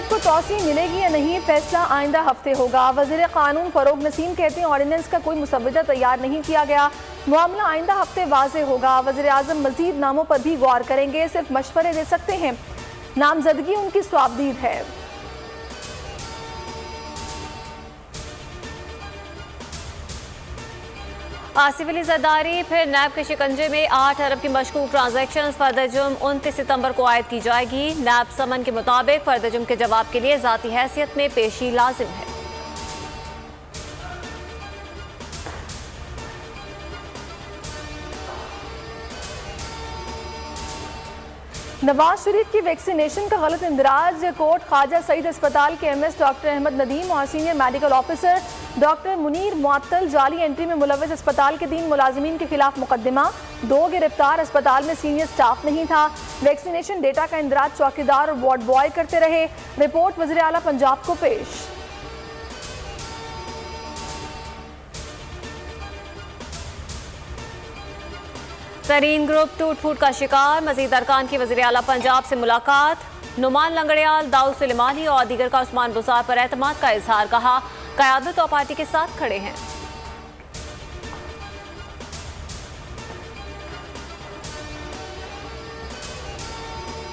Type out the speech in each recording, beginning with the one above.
को तौसी मिलेगी या नहीं, फैसला आइंदा हफ्ते होगा। वज़ीर कानून फरोग नसीम कहते हैं ऑर्डिनेंस का कोई मुसव्वदा तैयार नहीं किया गया, मामला आइंदा हफ्ते वाज़े होगा। वज़ीर आज़म मजीद नामों पर भी गौर करेंगे, सिर्फ मशवरे दे सकते हैं, नामजदगी उनकी स्वाबदीद है। आसिफ अली जरदारी फिर नैब के शिकंजे में 8 अरब की मशकूक ट्रांजैक्शन फर्द जुर्म 29 सितंबर को आयद की जाएगी। नैब समन के मुताबिक फर्द जुर्म के जवाब के लिए ज़ाती हैसियत में पेशी लाजिम है। नवाज शरीफ की वैक्सीनेशन का गलत इंदराज, कोर्ट ख्वाजा सईद अस्पताल के एमएस डॉक्टर अहमद नदीम और senior medical officer doctor Munir मुअत्तल जाली एंट्री में मुलव्वस अस्पताल के 3 मुलाजिमीन के खिलाफ मुकदमा, 2 गिरफ्तार। अस्पताल में सीनियर स्टाफ नहीं था। वैक्सीनेशन डेटा का इंदराज चौकीदार और वार्ड बॉय करते रहे। रिपोर्ट वज़ीर आला पंजाब को पेश। तरीन ग्रुप टूट फूट का शिकार, मजीद अरकान की वज़ीर आला पंजाब से मुलाकात। नुमान लंगड़ियाल, दाऊद सुलेमानी और दीगर का उस्मान बुज़ार पर एतमाद का इजहार, कहा क़यादत और पार्टी के साथ खड़े हैं।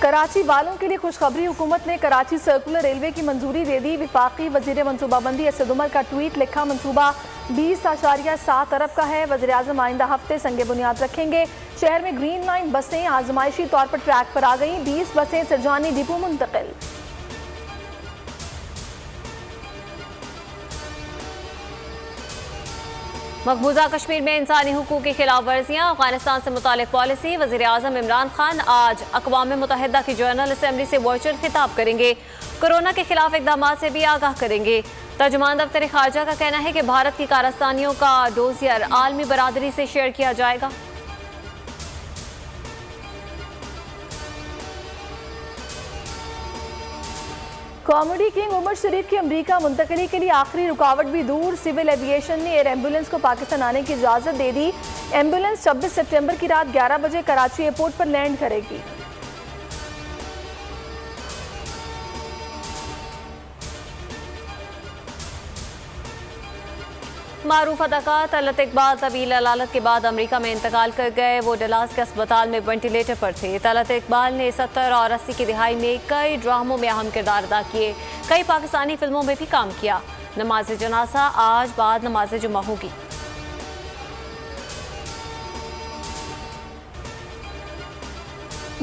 कराची वालों के लिए खुशखबरी, हुकूमत ने कराची सर्कुलर रेलवे की मंजूरी दे दी। विफाकी वजीर मनसूबाबंदी असद उमर का ट्वीट, लिखा मंसूबा 20.7 अरब का है। वज़ीर आज़म आइंदा हफ्ते संगे बुनियाद रखेंगे। शहर में ग्रीन लाइन बसें आजमाइशी तौर पर ट्रैक पर आ गई, 20 बसें सरजानी डिपो मुंतकिल। मकबूजा कश्मीर में इंसानी हुकूक की खिलाफ वर्जियाँ, अफगानिस्तान से मुतालिक पॉलिसी। वज़ीर आज़म इमरान खान आज अक़वाम मुत्तहिदा की जनरल असम्बली से वर्चुअल खिताब करेंगे। कोरोना के खिलाफ इक़दाम से भी आगाह करेंगे। तर्जुमान दफ्तर खारजा का कहना है कि भारत की कारस्तानियों का डोजियर आलमी बरादरी से शेयर किया जाएगा। कॉमेडी किंग उमर शरीफ की अमरीका मुंतकली के लिए आखिरी रुकावट भी दूर। सिविल एविएशन ने एयर एम्बुलेंस को पाकिस्तान आने की इजाज़त दे दी। एम्बुलेंस 26 सितंबर की रात 11 बजे कराची एयरपोर्ट पर लैंड करेगी। मारूफ अदाकार तलत इकबाल तवील अलालत के बाद अमेरिका में इंतकाल कर गए। वो डलास के अस्पताल में वेंटिलेटर पर थे। तलत इकबाल ने 70 और 80 की दिहाई में कई ड्रामों में अहम किरदार अदा किए, कई पाकिस्तानी फिल्मों में भी काम किया। नमाज जनाजा आज बाद नमाज जुमा होगी।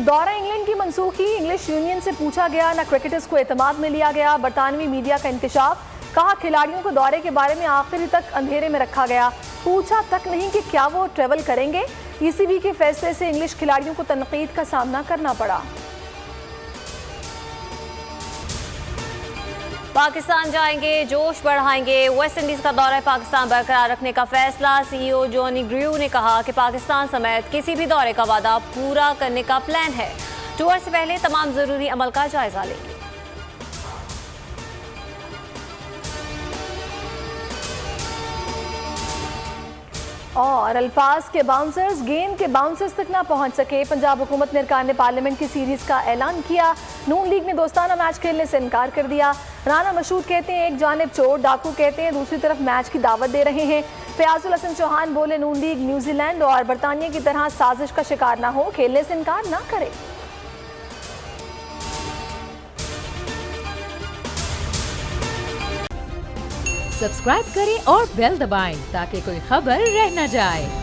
दौरा इंग्लैंड की मनसूखी, इंग्लिश यूनियन से पूछा गया, न क्रिकेटर्स को एतमाद में लिया गया। बरतानवी मीडिया का इंकशाफ, कहा खिलाड़ियों को दौरे के बारे में आखिरी तक अंधेरे में रखा गया, पूछा तक नहीं कि क्या वो ट्रेवल करेंगे। ईसीबी के फैसले से इंग्लिश खिलाड़ियों को तनकीद का सामना करना पड़ा। पाकिस्तान जाएंगे, जोश बढ़ाएंगे, वेस्ट इंडीज का दौरा पाकिस्तान बरकरार रखने का फैसला। सीईओ जॉनी ग्रू ने कहा कि पाकिस्तान समेत किसी भी दौरे का वादा पूरा करने का प्लान है। टूर से पहले तमाम जरूरी अमल का जायजा लेंगे। और अल्फाज के बाउंसर्स गेंद के बाउंसर्स तक ना पहुंच सके। पंजाब हुकूमत ने अरकान पार्लियामेंट की सीरीज का ऐलान किया। नून लीग ने दोस्ताना मैच खेलने से इनकार कर दिया। राना मशहूद कहते हैं एक जानिब चोर डाकू कहते हैं दूसरी तरफ मैच की दावत दे रहे हैं। फयाजुल हसन चौहान बोले नून लीग न्यूजीलैंड और बरतानिया की तरह साजिश का शिकार ना हो, खेलने से इनकार ना करे। सब्सक्राइब करें और बेल दबाएं ताकि कोई खबर रह न जाए।